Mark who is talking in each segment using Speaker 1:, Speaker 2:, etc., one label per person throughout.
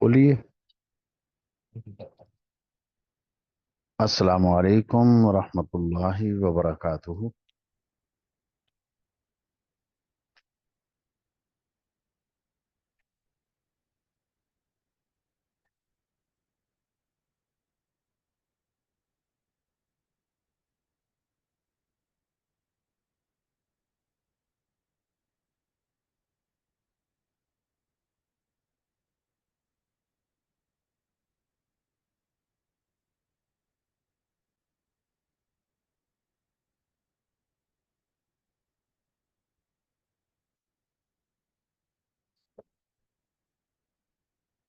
Speaker 1: بولیے۔ السلام علیکم ورحمۃ اللہ وبرکاتہ۔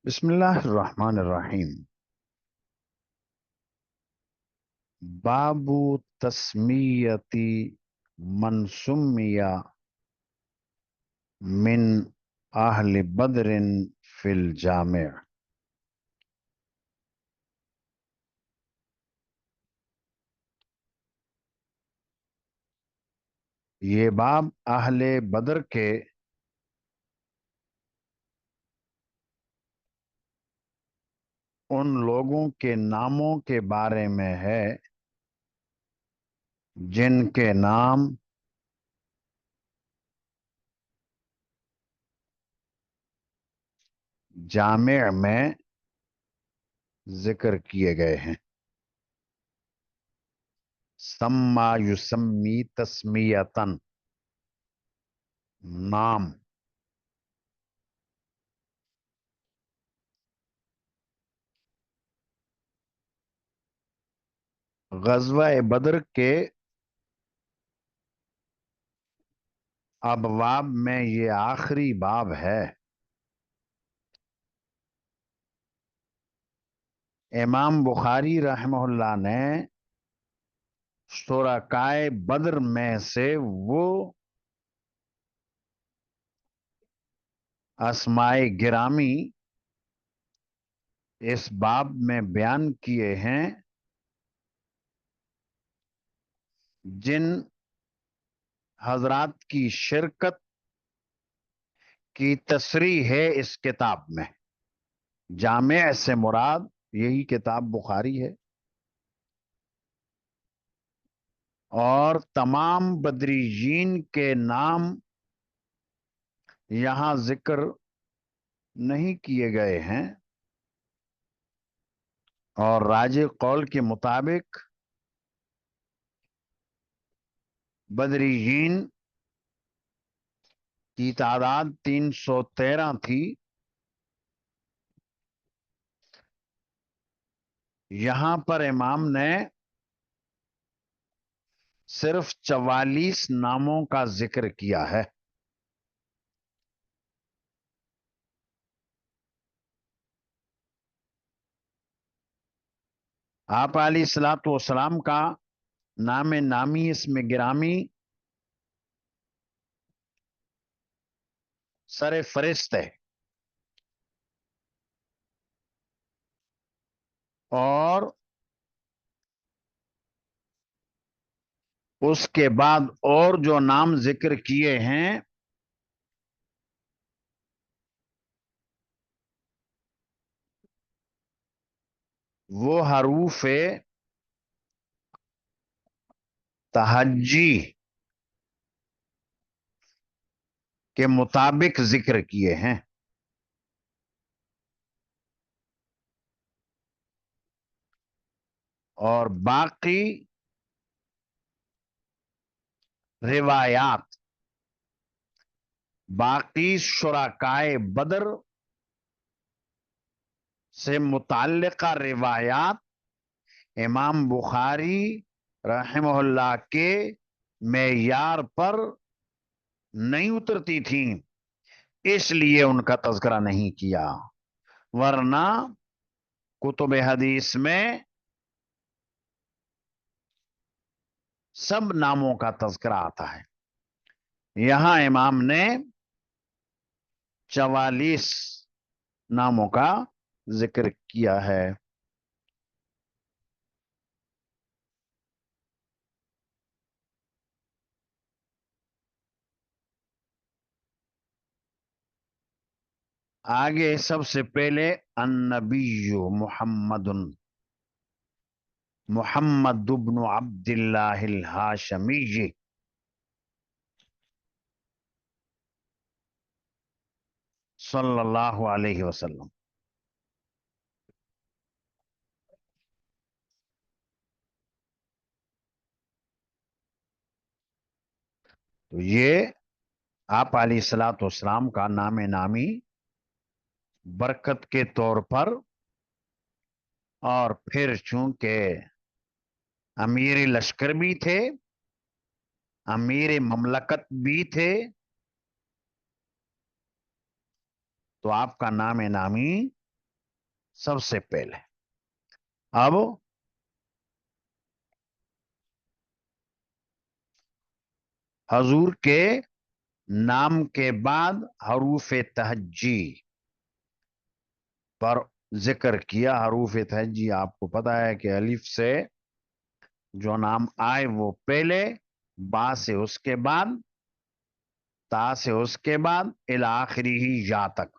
Speaker 1: بسم اللہ الرحمن الرحیم۔ باب تسمیتی من سمی من اہل بدر فی الجامع۔ یہ باب اہل بدر کے ان لوگوں کے ناموں کے بارے میں ہے جن کے نام جامع میں ذکر کیے گئے ہیں۔ سما یسمی تسمیتن، نام۔ غزوہ بدر کے ابواب میں یہ آخری باب ہے۔ امام بخاری رحمہ اللہ نے شرکائے بدر میں سے وہ اسماء گرامی اس باب میں بیان کیے ہیں جن حضرات کی شرکت کی تصریح ہے اس کتاب میں۔ جامع سے مراد یہی کتاب بخاری ہے، اور تمام بدریین کے نام یہاں ذکر نہیں کیے گئے ہیں، اور راجح قول کے مطابق بدریین کی تعداد 313 تھی۔ یہاں پر امام نے صرف 44 ناموں کا ذکر کیا ہے۔ آپ علیہ الصلوۃ والسلام کا نام نامی اسم گرامی سر فہرست ہے، اور اس کے بعد اور جو نام ذکر کیے ہیں وہ حروف تہجی کے مطابق ذکر کیے ہیں۔ اور باقی روایات، باقی شرکائے بدر سے متعلقہ روایات امام بخاری رحمہ اللہ کے معیار پر نہیں اترتی تھیں، اس لیے ان کا تذکرہ نہیں کیا، ورنہ کتب حدیث میں سب ناموں کا تذکرہ آتا ہے۔ یہاں امام نے 44 ناموں کا ذکر کیا ہے۔ آگے سب سے پہلے النبی محمد بن عبد اللہ الہاشمی، صلی اللہ علیہ وسلم۔ تو یہ آپ علیہ الصلوۃ والسلام کا نام نامی برکت کے طور پر، اور پھر چونکہ امیر لشکر بھی تھے، امیر مملکت بھی تھے، تو آپ کا نام نامی سب سے پہلے۔ اب حضور کے نام کے بعد حروف تہجی پر ذکر کیا۔ حروف تہجی آپ کو پتا ہے کہ الف سے جو نام آئے وہ پہلے، با سے اس کے بعد، تا سے اس کے بعد، الی آخری ہی یا تک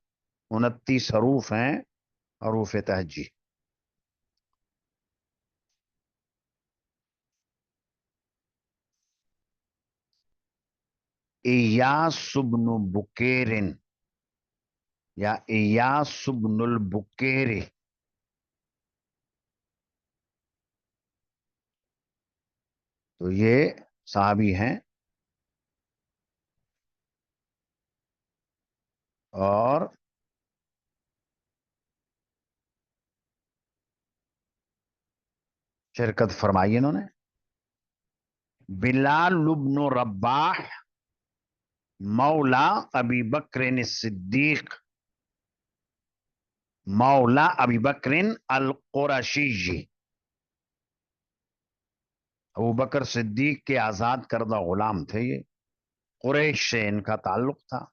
Speaker 1: 29 حروف ہیں حروف تہجی۔ ایاس بن بکیرن یا ایاس بن البکیر، تو یہ صحابی ہیں اور شرکت فرمائی انہوں نے۔ بلال بن رباح مولا ابی بکر صدیق، مولا ابی بکر القرشی، ابو بکر صدیق کے آزاد کردہ غلام تھے یہ، قریش سے ان کا تعلق تھا۔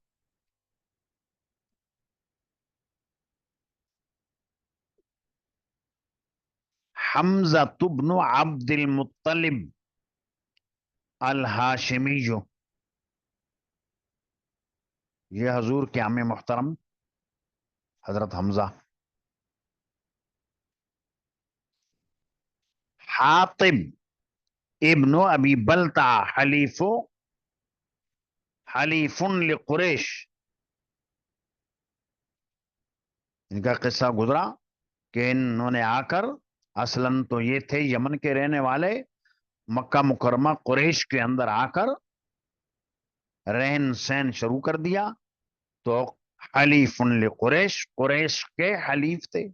Speaker 1: حمزہ بن عبد المطلب الہاشمی، یہ حضور کے عام محترم حضرت حمزہ۔ حاطب ابن ابی بلتع حلیف لقریش، ان کا قصہ گزرا کہ انہوں نے آ کر، اصلاً تو یہ تھے یمن کے رہنے والے، مکہ مکرمہ قریش کے اندر آ کر رہن سہن شروع کر دیا، تو حلیف لقریش، قریش کے حلیف تھے،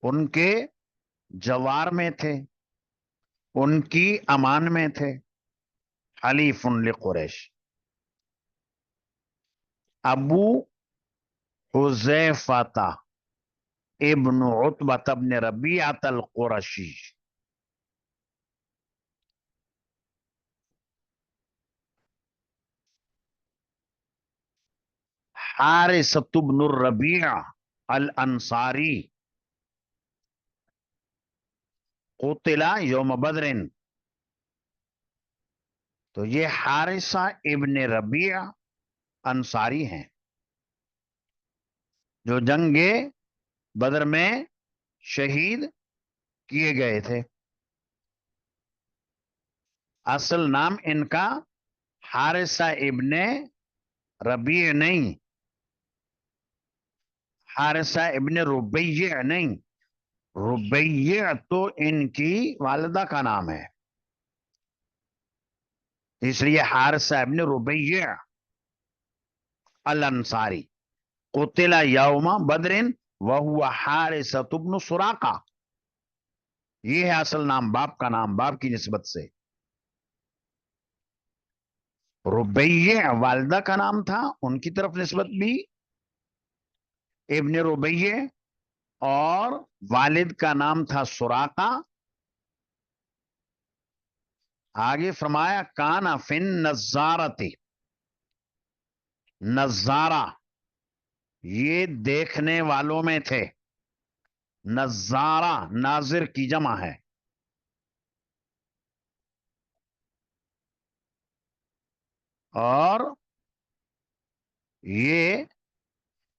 Speaker 1: ان کے جوار میں تھے، ان کی امان میں تھے، حلیف لقریش۔ ابو حذیفہ ابن عتبہ ابن ربیعۃ القرشی، حارثۃ بن الربیع الانصاری، قتل یوم بدر، تو یہ حارثہ ابن ربیع انصاری ہیں جو جنگ بدر میں شہید کیے گئے تھے۔ اصل نام ان کا حارثہ ابن ربیع نہیں، حارثہ ابن ربیع نہیں، ربیع تو ان کی والدہ کا نام ہے، اس لیے حارثہ ابن ربیع الانصاری، قتل یوم بدر وہو حارثۃ بن سراقہ، یہ ہے اصل نام، باپ کا نام، باپ کی نسبت سے۔ ربیع والدہ کا نام تھا، ان کی طرف نسبت بھی ابن ربیع، اور والد کا نام تھا سراقہ۔ آگے فرمایا کانا فن نظارتی، نظارہ یہ دیکھنے والوں میں تھے، نظارہ ناظر کی جمع ہے، اور یہ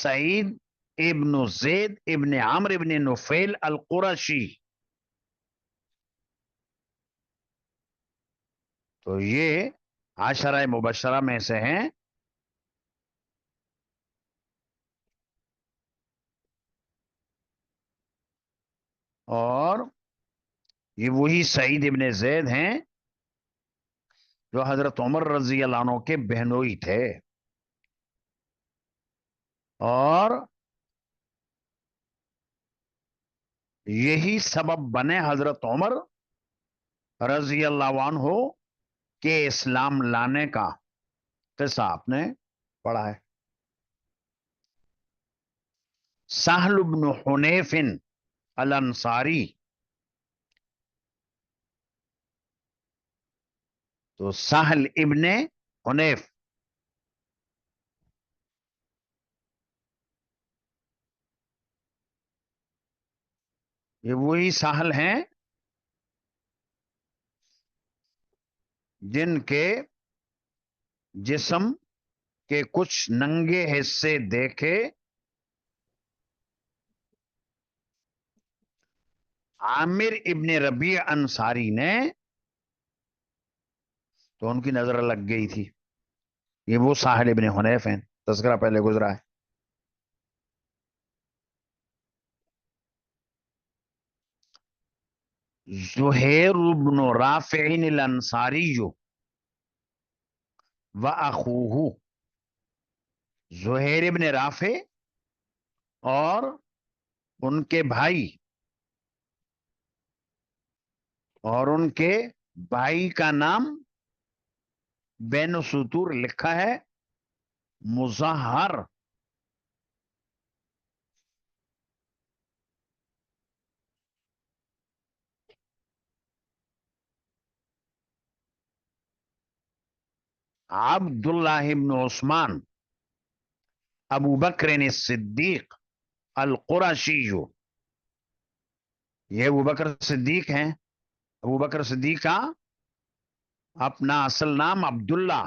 Speaker 1: سعید ابن زید ابن عمرو ابن نفیل القرشی. تو یہ عشرہ مبشرہ میں سے ہیں. اور یہ وہی سعید ابن زید ہیں جو حضرت عمر رضی اللہ عنہ کے بہنوئی تھے. اور یہی سبب بنے حضرت عمر رضی اللہ عنہ کے اسلام لانے کا قصہ آپ نے پڑھا ہے. سہل بن حنیف الانصاری. تو سہل ابن حنیف یہ وہی سہل ہیں جن کے جسم کے کچھ ننگے حصے دیکھے عامر ابن ربیع انصاری نے تو ان کی نظر لگ گئی تھی. یہ وہ ساحل ابن حنیف ہیں، تذکرہ پہلے گزرا ہے. زہیر بن رافع الانصاری و اخوہ. زہیر ابن رافع اور ان کے بھائی، اور ان کے بھائی کا نام بین السطور لکھا ہے مظہر. عبداللہ ابن عثمان ابو بکر الصدیق القرشی. یہ ابو بکر صدیق ہیں. ابو بکر صدیق کا اپنا اصل نام عبداللہ،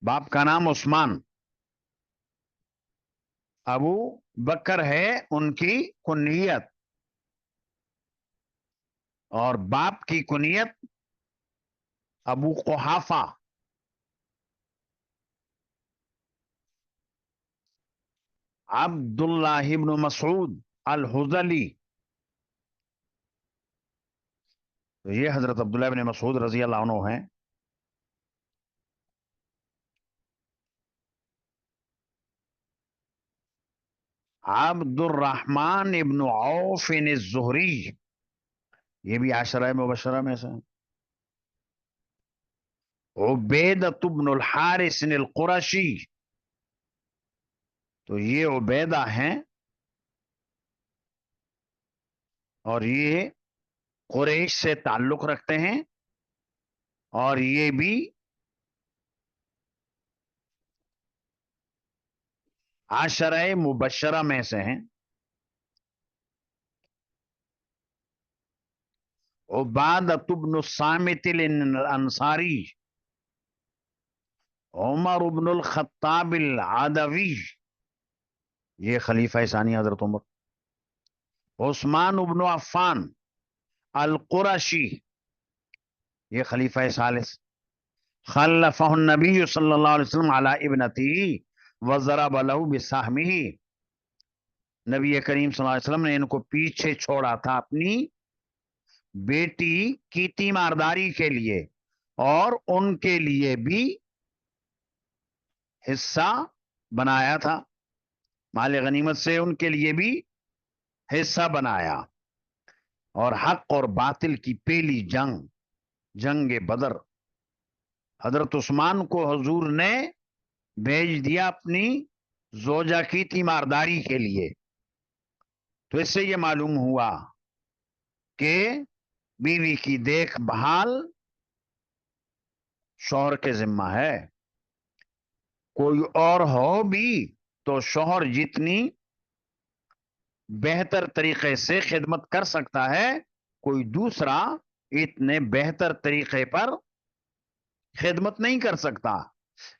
Speaker 1: باپ کا نام عثمان. ابو بکر ہے ان کی کنیت، اور باپ کی کنیت ابو قحافہ. عبداللہ ابن مسعود الحذلی. تو یہ حضرت عبداللہ ابن مسعود رضی اللہ عنہ ہیں. عبد الرحمن ابن عوف الزہری. یہ بھی عشرہ مبشرہ میں سے. عبیدۃ بن الحارث القرشی. تو یہ عبیدہ ہیں اور یہ قریش سے تعلق رکھتے ہیں، اور یہ بھی عشرہ مبشرہ میں سے ہیں. عبادۃ بن الصامت الانصاری. عمر بن الخطاب العدوی. یہ خلیفہ ثانی حضرت عمر. عثمان بن عفان القرشی. یہ خلیفہ ثالث. خلفہ النبی صلی اللہ علیہ وسلم علی ابنتہ وضرب له بسہمہ. نبی کریم صلی اللہ علیہ وسلم نے ان کو پیچھے چھوڑا تھا اپنی بیٹی کی تیمارداری کے لیے، اور ان کے لیے بھی حصہ بنایا تھا. مال غنیمت سے ان کے لیے بھی حصہ بنایا. اور حق اور باطل کی پہلی جنگ، جنگ بدر، حضرت عثمان کو حضور نے بھیج دیا اپنی زوجہ کی تیمارداری کے لیے. تو اس سے یہ معلوم ہوا کہ بیوی کی دیکھ بھال شوہر کے ذمہ ہے. کوئی اور ہو بھی تو شوہر جتنی بہتر طریقے سے خدمت کر سکتا ہے، کوئی دوسرا اتنے بہتر طریقے پر خدمت نہیں کر سکتا.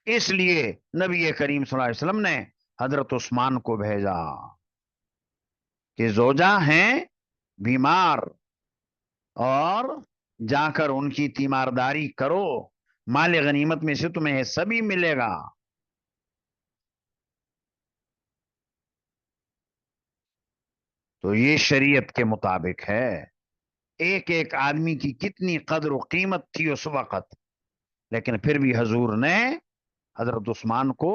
Speaker 1: اس لیے نبی کریم صلی اللہ علیہ وسلم نے حضرت عثمان کو بھیجا کہ زوجہ ہیں بیمار، اور جا کر ان کی تیمارداری کرو، مال غنیمت میں سے تمہیں حصہ بھی ملے گا۔ تو یہ شریعت کے مطابق ہے۔ ایک ایک آدمی کی کتنی قدر و قیمت تھی اس وقت، لیکن پھر بھی حضور نے حضرت عثمان کو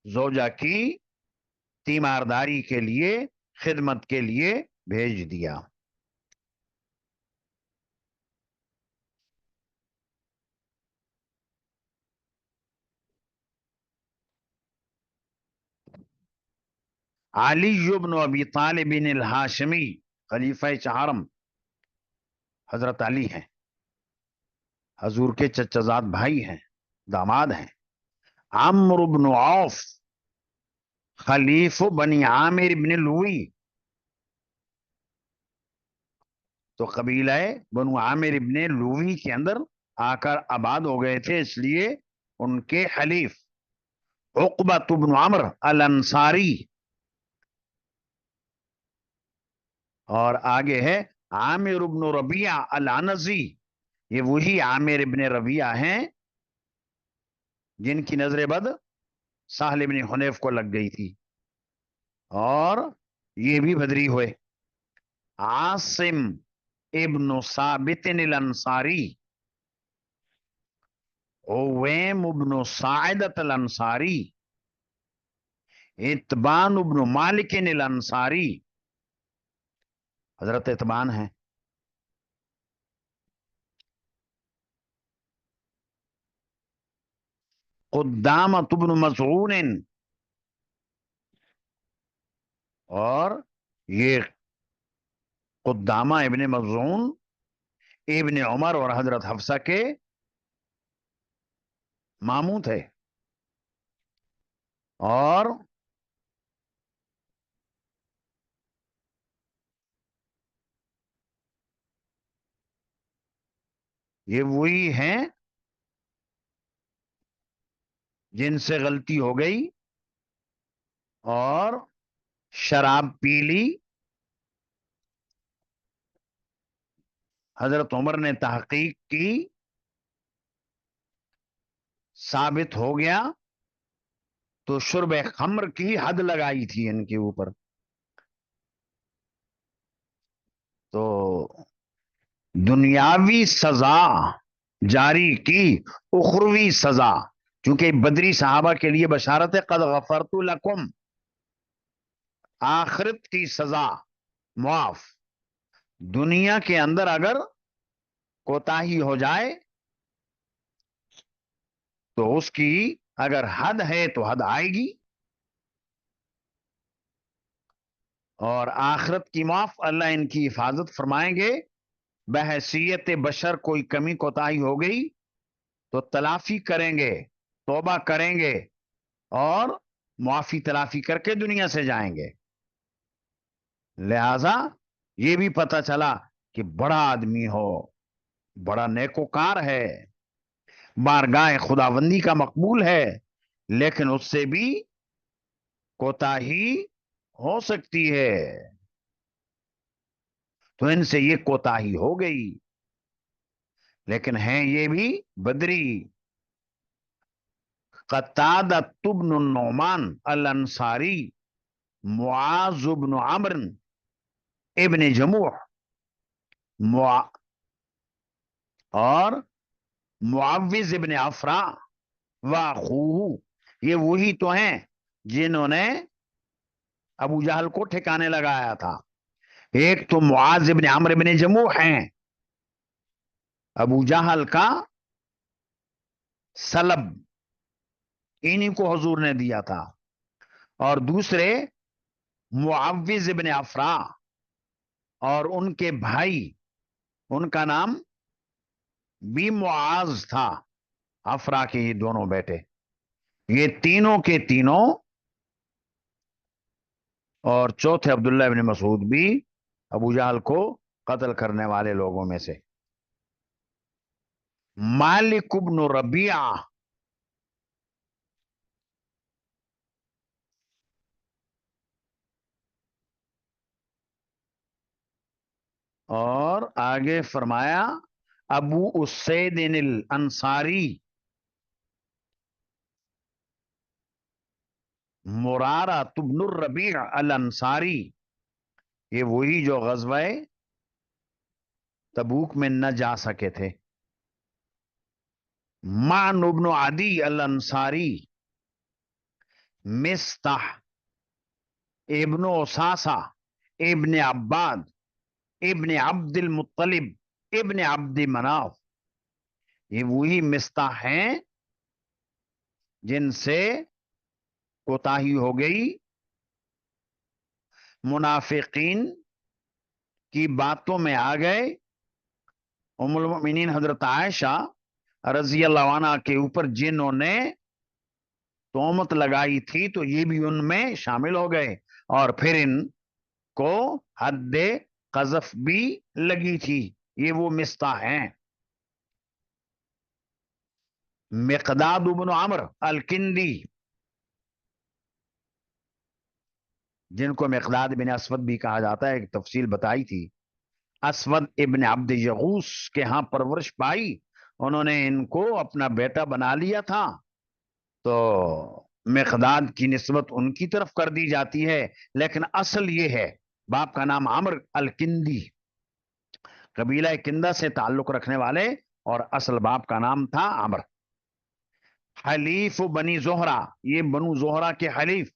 Speaker 1: زوجہ کی تیمارداری کے لیے، خدمت کے لیے بھیج دیا۔ علی بن ابی طالب الہاشمی، خلیفہ چہارم حضرت علی ہیں، حضور کے چچا زاد بھائی ہیں، داماد ہیں۔ عمرو بن عوف، خلیف بنی عامر بن لوئی، تو قبیلہ بنو عامر ابن لوی کے اندر آ کر آباد ہو گئے تھے، اس لیے ان کے حلیف۔ عقبہ بن عمر الانصاری، اور آگے ہے عامر ابن ربیعہ العنزی، یہ وہی عامر ابن ربیعہ ہیں جن کی نظر بد سہل ابن حنیف کو لگ گئی تھی، اور یہ بھی بدری ہوئے۔ عاصم ابن ثابت الانصاری، اویم ابن ساعدت الانصاری، اتبان ابن مالک الانصاری، حضرت اتبان ہیں۔ قدامت ابن مسعون، اور یہ قدامہ ابن مظعون ابن عمر اور حضرت حفصہ کے ماموں تھے، اور یہ وہی ہیں جن سے غلطی ہو گئی اور شراب پی لی، حضرت عمر نے تحقیق کی، ثابت ہو گیا، تو شرب خمر کی حد لگائی تھی ان کے اوپر۔ تو دنیاوی سزا جاری کی، اخروی سزا، چونکہ بدری صحابہ کے لیے بشارت ہے، قد غفرت لکم، آخرت کی سزا معاف۔ دنیا کے اندر اگر کوتاہی ہو جائے تو اس کی اگر حد ہے تو حد آئے گی، اور آخرت کی معاف، اللہ ان کی حفاظت فرمائیں گے۔ بحیثیت بشر کوئی کمی کوتاہی ہو گئی تو تلافی کریں گے، توبہ کریں گے، اور معافی تلافی کر کے دنیا سے جائیں گے۔ لہذا یہ بھی پتہ چلا کہ بڑا آدمی ہو، بڑا نیکوکار ہے، بارگاہ خداوندی کا مقبول ہے، لیکن اس سے بھی کوتاہی ہو سکتی ہے، تو ان سے یہ کوتاہی ہو گئی، لیکن ہیں یہ بھی بدری۔ قتادہ بن النعمان الانصاری، معاذ بن عمرو ابن جموح، اور معوذ ابن عفرا واخوہ، یہ وہی تو ہیں جنہوں نے ابو جہل کو ٹھکانے لگایا تھا۔ ایک تو معاذ ابن عمرو ابن جموح ہیں، ابو جہل کا سلب انہی کو حضور نے دیا تھا، اور دوسرے معوذ ابن عفرا، اور ان کے بھائی، ان کا نام بھی معاذ تھا، افرا کے ہی دونوں بیٹے، یہ تینوں کے تینوں، اور چوتھے عبداللہ ابن مسعود بھی ابو جہل کو قتل کرنے والے لوگوں میں سے۔ مالک ابن ربیعہ، اور آگے فرمایا ابو اسید الانصاری مرارہ بن الربیع الانصاری، یہ وہی جو غزوہ تبوک میں نہ جا سکے تھے۔ معن بن عدی الانصاری، مستح ابن اساسا ابن عباد ابن عبد المطلب ابن عبد مناف، یہ وہی مستح ہیں جن سے کوتاہی ہو گئی، منافقین کی باتوں میں آ گئے، ام المؤمنین حضرت عائشہ رضی اللہ عنہ کے اوپر جنہوں نے تہمت لگائی تھی تو یہ بھی ان میں شامل ہو گئے، اور پھر ان کو حد قذف بھی لگی تھی۔ یہ وہ مستح ہیں۔ مقداد بن عمرو الکندی، جن کو مقداد بن اسود بھی کہا جاتا ہے، ایک تفصیل بتائی تھی، اسود ابن عبد یغوث کے ہاں پرورش پائی، انہوں نے ان کو اپنا بیٹا بنا لیا تھا، تو مقداد کی نسبت ان کی طرف کر دی جاتی ہے، لیکن اصل یہ ہے باپ کا نام عمرو الکندی، قبیلہ کندہ سے تعلق رکھنے والے، اور اصل باپ کا نام تھا عمرو۔ حلیف بنی زہرہ، یہ بنو زہرہ کے حلیف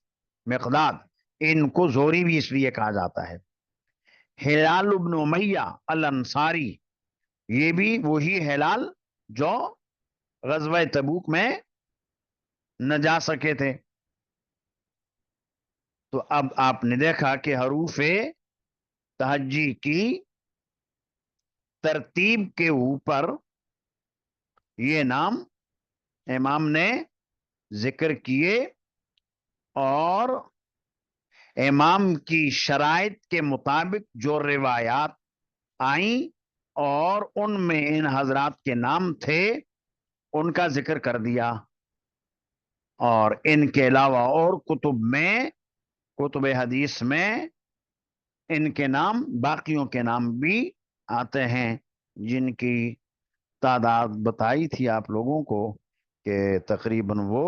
Speaker 1: مقداد، ان کو زوری بھی اس لیے کہا جاتا ہے۔ ہلال بن امیہ الانصاری، یہ بھی وہی ہلال جو غزوہ تبوک میں نہ جا سکے تھے۔ تو اب آپ نے دیکھا کہ حروف تہجی کی ترتیب کے اوپر یہ نام امام نے ذکر کیے، اور امام کی شرائط کے مطابق جو روایات آئیں اور ان میں ان حضرات کے نام تھے ان کا ذکر کر دیا، اور ان کے علاوہ اور کتب حدیث میں ان کے نام، باقیوں کے نام بھی آتے ہیں، جن کی تعداد بتائی تھی آپ لوگوں کو کہ تقریباً وہ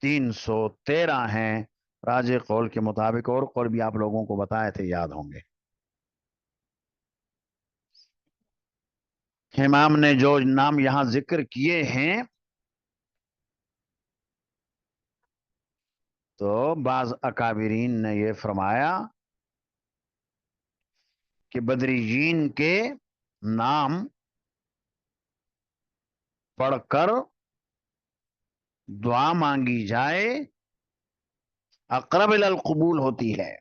Speaker 1: 313 ہیں، راجح قول کے مطابق، اور قول بھی آپ لوگوں کو بتائے تھے، یاد ہوں گے۔ امام نے جو نام یہاں ذکر کیے ہیں تو بعض اکابرین نے یہ فرمایا کہ بدریین کے نام پڑھ کر دعا مانگی جائے اقرب القبول ہوتی ہے۔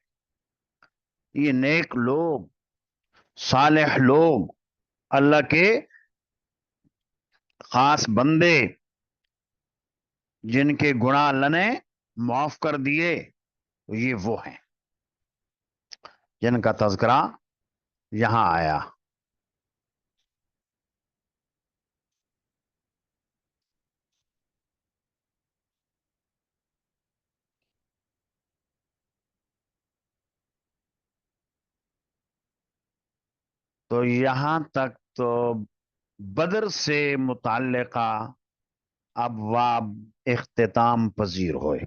Speaker 1: یہ نیک لوگ، صالح لوگ، اللہ کے خاص بندے، جن کے گناہ اللہ نے معاف کر دیے، یہ وہ ہیں جن کا تذکرہ یہاں آیا۔ تو یہاں تک تو بدر سے متعلقہ ابواب اختتام پذیر ہوئے۔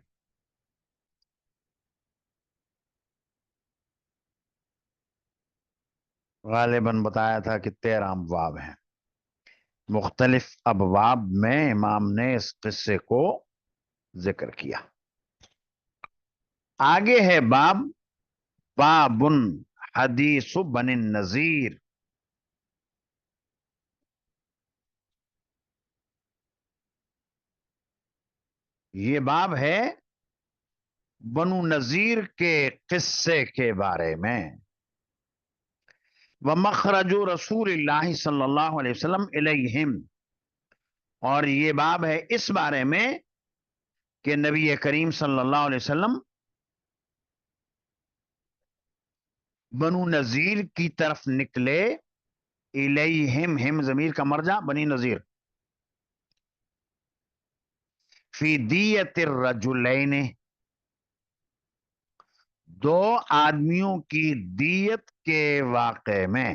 Speaker 1: غالباً بتایا تھا کہ 13 ابواب ہیں، مختلف ابواب میں امام نے اس قصے کو ذکر کیا۔ آگے ہے باب حدیث بن النذیر۔ یہ باب ہے بنو نذیر کے قصے کے بارے میں۔ ومخرج رسول اللہ صلی اللہ علیہ وسلم الیہم، اور یہ باب ہے اس بارے میں کہ نبی کریم صلی اللہ علیہ وسلم بنو نذیر کی طرف نکلے، الیہم، ہم ضمیر کا مرجع بنی نذیر، فی دیت الرجلین، دو آدمیوں کی دیت کے واقعے میں،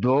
Speaker 1: 2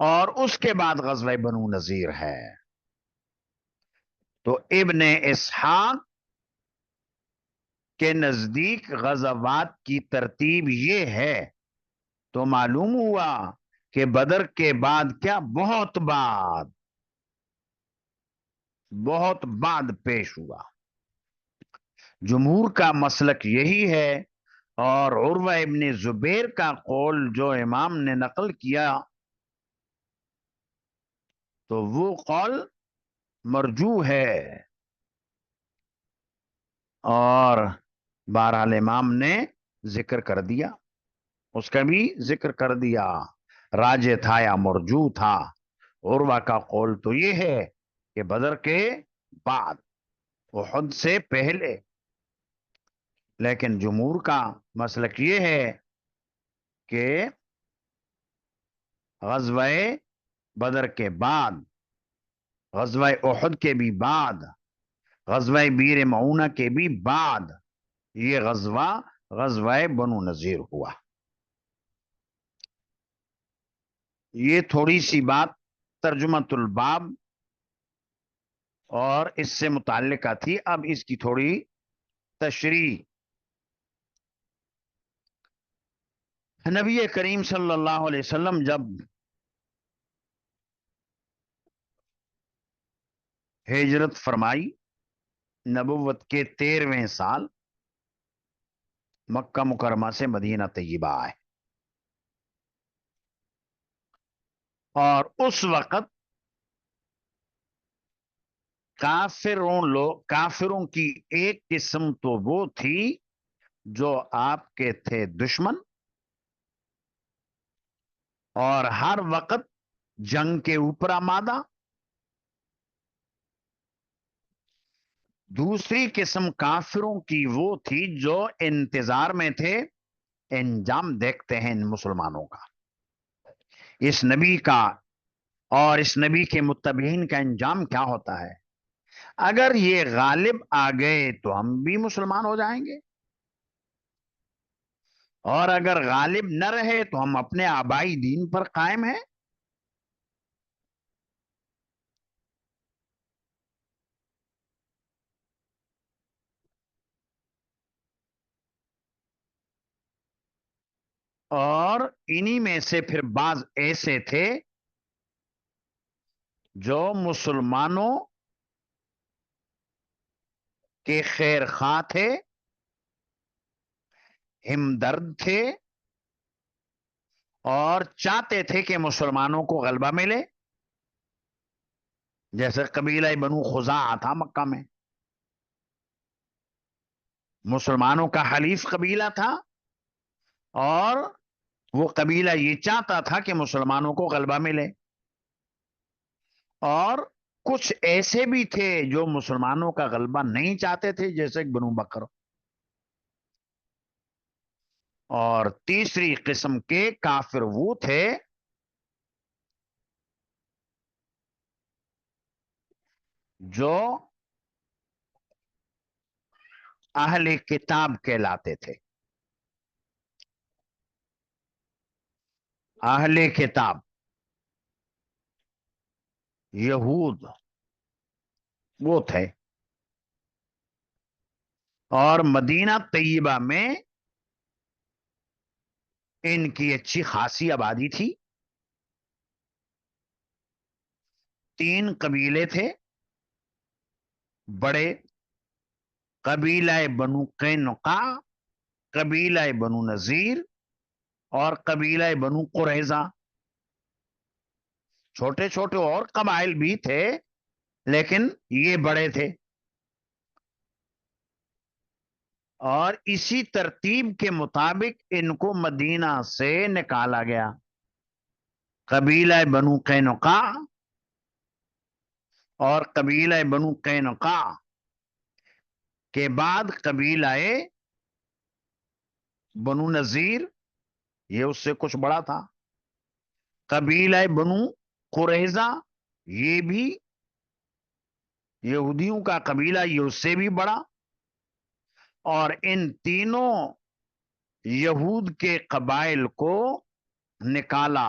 Speaker 1: اور اس کے بعد غزوہ بنو نذیر ہے. تو ابن اسحاق کے نزدیک غزوات کی ترتیب یہ ہے. تو معلوم ہوا کہ بدر کے بعد کیا بہت بعد پیش ہوا. جمہور کا مسلک یہی ہے، اور عروہ ابن زبیر کا قول جو امام نے نقل کیا تو وہ قول مرجو ہے. اور بہرحال امام نے ذکر کر دیا، اس کا بھی ذکر کر دیا، راجع تھا یا مرجو تھا. عروہ کا قول تو یہ ہے کہ بدر کے بعد، احد سے پہلے. لیکن جمہور کا مسلک یہ ہے کہ غزوہ بدر کے بعد، غزوہ احد کے بھی بعد، غزوہ بیر معونہ کے بھی بعد یہ غزوہ بنو نذیر ہوا. یہ تھوڑی سی بات ترجمۃ الباب اور اس سے متعلقہ تھی. اب اس کی تھوڑی تشریح. نبی کریم صلی اللہ علیہ وسلم جب ہجرت فرمائی، نبوت کے 13ویں سال مکہ مکرمہ سے مدینہ طیبہ آئے، اور اس وقت کافروں کی ایک قسم تو وہ تھی جو آپ کے تھے دشمن، اور ہر وقت جنگ کے اوپر آمادہ. دوسری قسم کافروں کی وہ تھی جو انتظار میں تھے انجام دیکھتے ہیں ان مسلمانوں کا، اس نبی کا اور اس نبی کے متبعین کا انجام کیا ہوتا ہے. اگر یہ غالب آ گئے تو ہم بھی مسلمان ہو جائیں گے، اور اگر غالب نہ رہے تو ہم اپنے آبائی دین پر قائم ہیں. اور انہی میں سے پھر بعض ایسے تھے جو مسلمانوں کے خیر خواہ تھے، ہمدرد تھے، اور چاہتے تھے کہ مسلمانوں کو غلبہ ملے. جیسے قبیلہ بنو خزاعہ تھا مکہ میں، مسلمانوں کا حلیف قبیلہ تھا، اور وہ قبیلہ یہ چاہتا تھا کہ مسلمانوں کو غلبہ ملے. اور کچھ ایسے بھی تھے جو مسلمانوں کا غلبہ نہیں چاہتے تھے، جیسے بنو بکر. اور تیسری قسم کے کافر وہ تھے جو اہل کتاب کہلاتے تھے. اہل کتاب یہود وہ تھے، اور مدینہ طیبہ میں ان کی اچھی خاصی آبادی تھی. 3 قبیلے تھے بڑے: قبیلہ بنو قینقاع، قبیلہ بنو نذیر، اور قبیلہ بنو قریظہ. چھوٹے چھوٹے اور قبائل بھی تھے، لیکن یہ بڑے تھے. اور اسی ترتیب کے مطابق ان کو مدینہ سے نکالا گیا. قبیلہ بنو قینقاع اور قبیلہ بنو قینقاع کے بعد قبیلہ بنو نذیر، یہ اس سے کچھ بڑا تھا. قبیلہ بنو قریظہ، یہ بھی یہودیوں کا قبیلہ، یہ اس سے بھی بڑا. اور ان تینوں یہود کے قبائل کو نکالا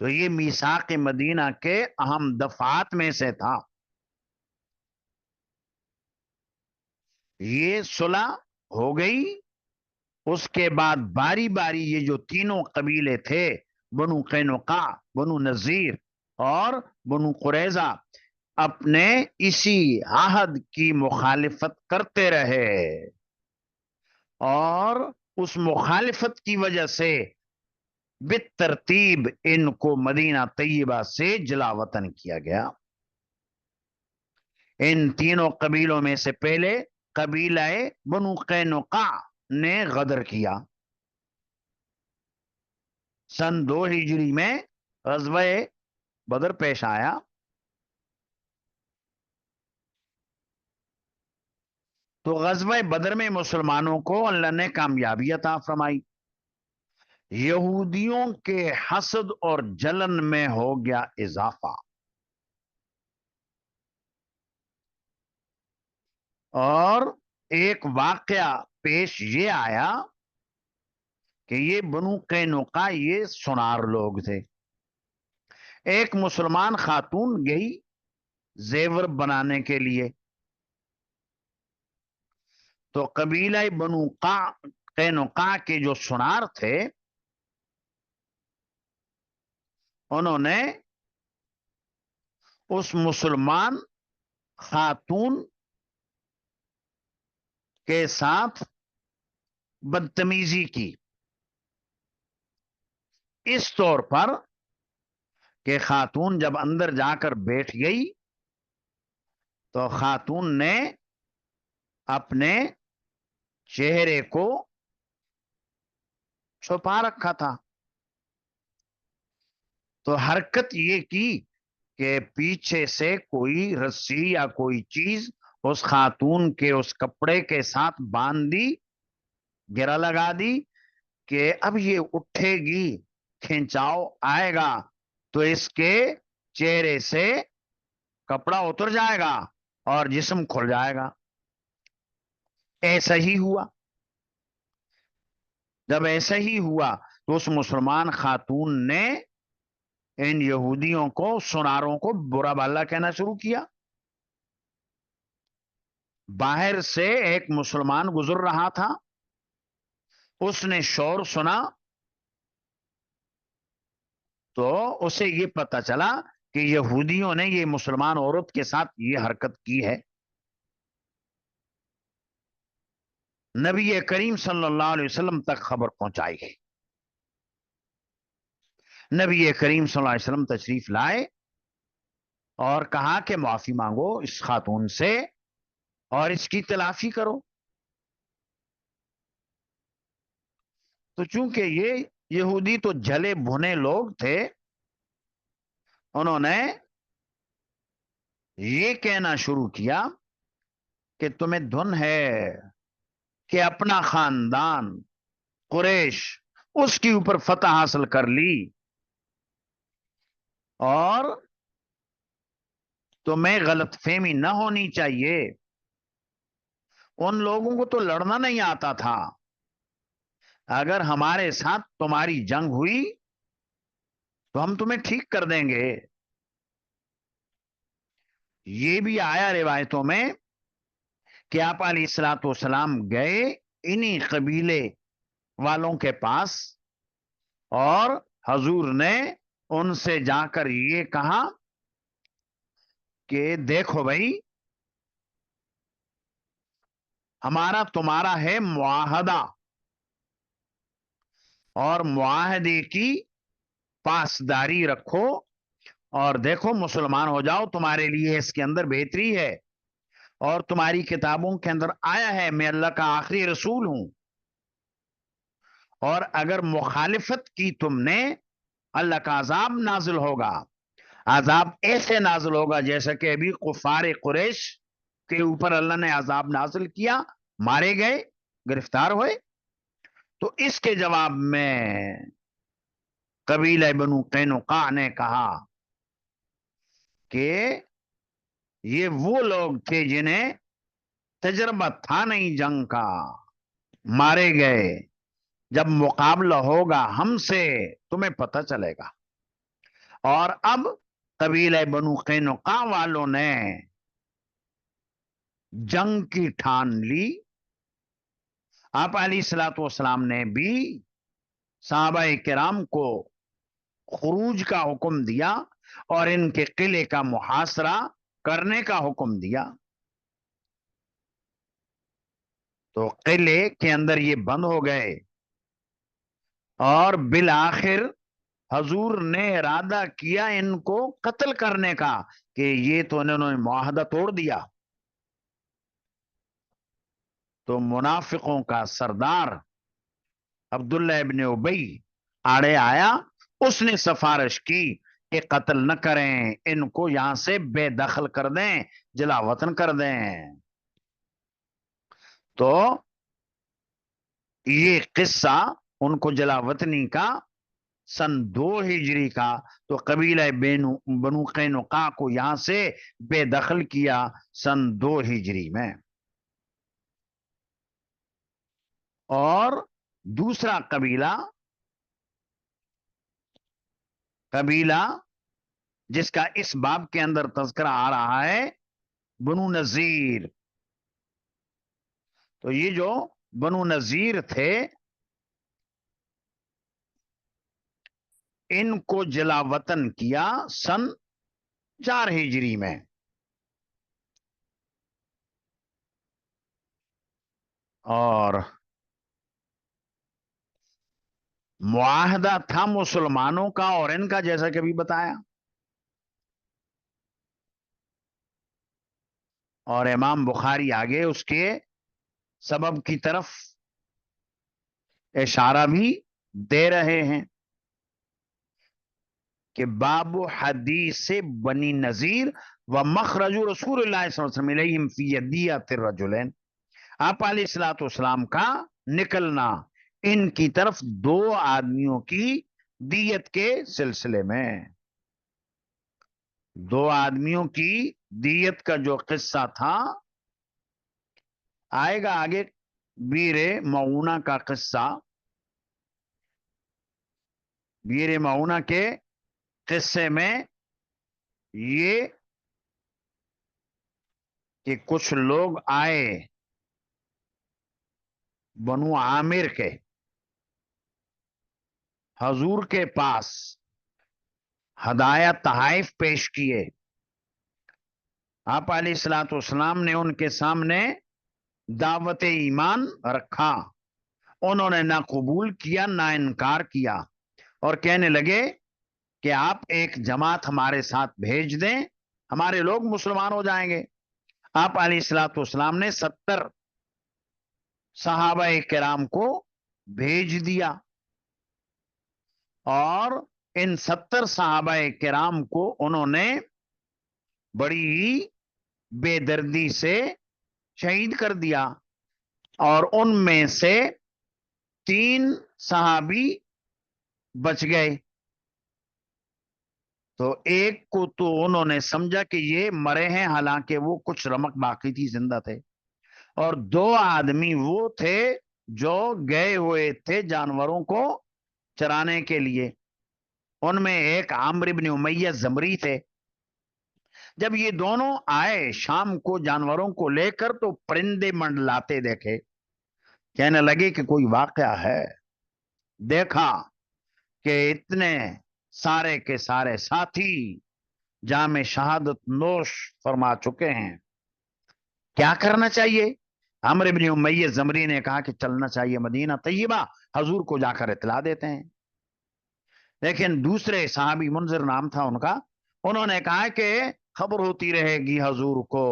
Speaker 1: تو یہ میثاق مدینہ کے اہم دفعات میں سے تھا. یہ صلح ہو گئی. اس کے بعد باری باری یہ جو تینوں قبیلے تھے، بنو قینقاع، بنو نذیر اور بنو قریظہ، اپنے اسی عہد کی مخالفت کرتے رہے، اور اس مخالفت کی وجہ سے بالترتیب ان کو مدینہ طیبہ سے جلا وطن کیا گیا. ان تینوں قبیلوں میں سے پہلے قبیلہ بنو قینقاع نے غدر کیا. سن 2 ہجری میں غزوہ بدر پیش آیا. تو غزوہ بدر میں مسلمانوں کو اللہ نے کامیابی عطا فرمائی. یہودیوں کے حسد اور جلن میں ہو گیا اضافہ، اور ایک واقعہ پیش یہ آیا کہ یہ بنو قینقاع یہ سونار لوگ تھے. ایک مسلمان خاتون گئی زیور بنانے کے لیے، تو قبیلہ بنو قینقاع کے جو سونار تھے انہوں نے اس مسلمان خاتون کے ساتھ بدتمیزی کی، اس طور پر کہ خاتون جب اندر جا کر بیٹھ گئی تو خاتون نے اپنے چہرے کو چھپا رکھا تھا. تو حرکت یہ کی کہ پیچھے سے کوئی رسی یا کوئی چیز اس خاتون کے اس کپڑے کے ساتھ باندھ دی، گرا لگا دی کہ اب یہ اٹھے گی، کھینچاؤ آئے گا تو اس کے چہرے سے کپڑا اتر جائے گا اور جسم کھل جائے گا. ایسا ہی ہوا. جب ایسا ہی ہوا تو اس مسلمان خاتون نے ان یہودیوں کو، سوناروں کو برا بھلا کہنا شروع کیا. باہر سے ایک مسلمان گزر رہا تھا، اس نے شور سنا تو اسے یہ پتا چلا کہ یہودیوں نے یہ مسلمان عورت کے ساتھ یہ حرکت کی ہے. نبی کریم صلی اللہ علیہ وسلم تک خبر پہنچائی ہے. نبی کریم صلی اللہ علیہ وسلم تشریف لائے اور کہا کہ معافی مانگو اس خاتون سے اور اس کی تلافی کرو. تو چونکہ یہ یہودی تو جلے بھنے لوگ تھے، انہوں نے یہ کہنا شروع کیا کہ تمہیں دھن ہے کہ اپنا خاندان قریش اس کے اوپر فتح حاصل کر لی، اور تمہیں غلط فہمی نہ ہونی چاہیے. ان لوگوں کو تو لڑنا نہیں آتا تھا. اگر ہمارے ساتھ تمہاری جنگ ہوئی تو ہم تمہیں ٹھیک کر دیں گے. یہ بھی آیا روایتوں میں کہ آپ علیہ الصلوۃ والسلام گئے انہی قبیلے والوں کے پاس اور حضور نے ان سے جا کر یہ کہا کہ دیکھو بھائی، ہمارا تمہارا ہے معاہدہ، اور معاہدے کی پاسداری رکھو، اور دیکھو مسلمان ہو جاؤ، تمہارے لیے اس کے اندر بہتری ہے، اور تمہاری کتابوں کے اندر آیا ہے میں اللہ کا آخری رسول ہوں، اور اگر مخالفت کی تم نے اللہ کا عذاب نازل ہوگا. عذاب ایسے نازل ہوگا جیسا کہ ابھی کفار قریش کے اوپر اللہ نے عذاب نازل کیا، مارے گئے، گرفتار ہوئے. تو اس کے جواب میں قبیلہ بنو قینقاع نے کہا کہ یہ وہ لوگ تھے جنہیں تجربہ تھا نہیں جنگ کا، مارے گئے، جب مقابلہ ہوگا ہم سے تمہیں پتہ چلے گا. اور اب قبیلہ بنو قینقاع والوں نے جنگ کی ٹھان لی. آپ علیہ الصلوۃ والسلام نے بھی صحابہ کرام کو خروج کا حکم دیا اور ان کے قلعے کا محاصرہ کرنے کا حکم دیا. تو قلعے کے اندر یہ بند ہو گئے اور بالآخر حضور نے ارادہ کیا ان کو قتل کرنے کا کہ یہ تو انہوں نے معاہدہ توڑ دیا. تو منافقوں کا سردار عبداللہ ابن ابی آڑے آیا. اس نے سفارش کی کہ قتل نہ کریں، ان کو یہاں سے بے دخل کر دیں، جلا وطن کر دیں. تو یہ قصہ ان کو جلا وطنی کا سن 2 ہجری کا. تو قبیلہ بنو قینقاع کو یہاں سے بے دخل کیا سن 2 ہجری میں. اور دوسرا قبیلہ جس کا اس باب کے اندر تذکرہ آ رہا ہے، بنو نذیر. تو یہ جو بنو نذیر تھے ان کو جلا وطن کیا سن 4 ہجری میں. اور معاہدہ تھا مسلمانوں کا اور ان کا، جیسا کہ ابھی بتایا. اور امام بخاری آگے اس کے سبب کی طرف اشارہ بھی دے رہے ہیں کہ باب حدیث بنی نذیر و مخرج رسول اللہ صلی اللہ علیہ وسلم علیہم فی دیت الرجلین. آپ علیہ الصلوۃ والسلام کا نکلنا ان کی طرف 2 آدمیوں کی دیت کے سلسلے میں. 2 آدمیوں کی دیت کا جو قصہ تھا آئے گا آگے. بیر معونہ کا قصہ، بیر معونہ کے قصے میں یہ کہ کچھ لوگ آئے بنو عامر کے حضور کے پاس، ہدایہ تحائف پیش کیے. آپ علیہ الصلوۃ والسلام نے ان کے سامنے دعوت ایمان رکھا. انہوں نے نہ قبول کیا نہ انکار کیا اور کہنے لگے کہ آپ ایک جماعت ہمارے ساتھ بھیج دیں، ہمارے لوگ مسلمان ہو جائیں گے. آپ علیہ الصلوۃ والسلام نے 70 صحابہ کرام کو بھیج دیا اور ان 70 صحابہ کرام کو انہوں نے بڑی بے دردی سے شہید کر دیا. اور ان میں سے 3 صحابی بچ گئے. تو ایک کو تو انہوں نے سمجھا کہ یہ مرے ہیں، حالانکہ وہ کچھ رمق باقی تھی، زندہ تھے. اور 2 آدمی وہ تھے جو گئے ہوئے تھے جانوروں کو چرانے کے لیے. ان میں ایک عامر بن امیہ زمری تھے. جب یہ دونوں آئے شام کو جانوروں کو لے کر تو پرندے منڈلاتے دیکھے. کہنے لگے کہ کوئی واقعہ ہے. دیکھا کہ اتنے سارے کے سارے ساتھی جام شہادت نوش فرما چکے ہیں، کیا کرنا چاہیے؟ عمرو بن امیہ زمری نے کہا کہ چلنا چاہیے مدینہ طیبہ، حضور کو جا کر اطلاع دیتے ہیں. لیکن دوسرے صحابی، منذر نام تھا ان کا، انہوں نے کہا کہ خبر ہوتی رہے گی حضور کو،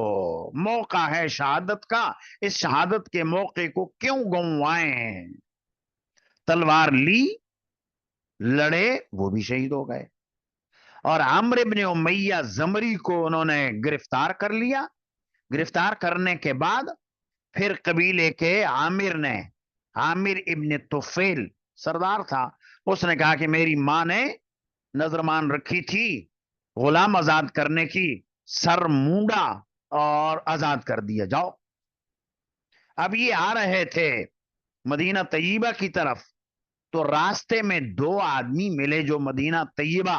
Speaker 1: موقع ہے شہادت کا، اس شہادت کے موقع کو کیوں گنوائیں. تلوار لی، لڑے، وہ بھی شہید ہو گئے. اور عمرو بن امیہ زمری کو انہوں نے گرفتار کر لیا. گرفتار کرنے کے بعد پھر قبیلے کے عامر نے، عامر ابن طفیل سردار تھا، اس نے کہا کہ میری ماں نے نظر مان رکھی تھی غلام آزاد کرنے کی، سر مونڈا اور آزاد کر دیا جاؤ. اب یہ آ رہے تھے مدینہ طیبہ کی طرف، تو راستے میں 2 آدمی ملے جو مدینہ طیبہ